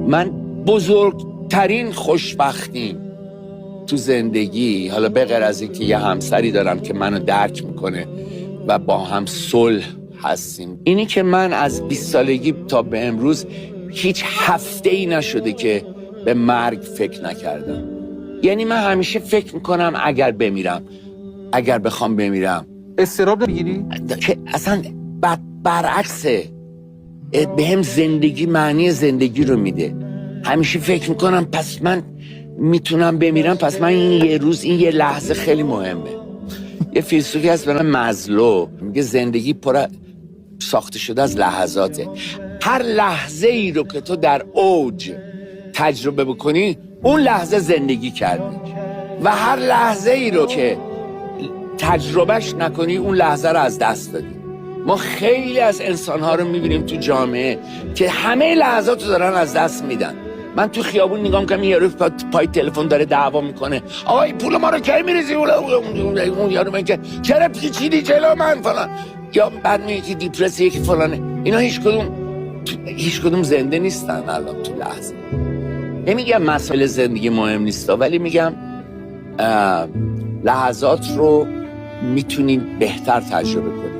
من بزرگترین خوشبختیم تو زندگی، حالا به غیر از اینکه یه همسری دارم که منو درک میکنه و با هم صلح هستیم، اینی که من از 20 سالگی تا به امروز هیچ هفته‌ای نشده که به مرگ فکر نکردم. یعنی من همیشه فکر میکنم اگر بخوام بمیرم. استراب نمیگیری؟ اصلا برعکسه، به هم زندگی معنی زندگی رو میده. همیشه فکر میکنم پس من میتونم بمیرم، پس من این یه روز، این یه لحظه خیلی مهمه. یه فیلسوفی هست به نام مازلو، میگه زندگی ساخته شده از لحظاته. هر لحظه ای رو که تو در اوج تجربه بکنی، اون لحظه زندگی کردی، و هر لحظه ای رو که تجربهش نکنی، اون لحظه رو از دست دادی. ما خیلی از انسان‌ها رو می‌بینیم تو جامعه که همه لحظات رو دارن از دست میدن. من تو خیابون نگاه می‌کنم، یارو پای تلفن داره دعوا میکنه، آقا این پول ما رو کی می‌ریزی؟ اون یارو میگه چرا پیچیدی جلو من فلان، یا بعد میگه که دیپرسی، یکی فلانه. اینا هیچ کدوم زنده نیستن الان تو لحظه. نمیگم مسائل زندگی مهم نیستا، ولی میگم لحظات رو میتونیم بهتر تجربه کنیم.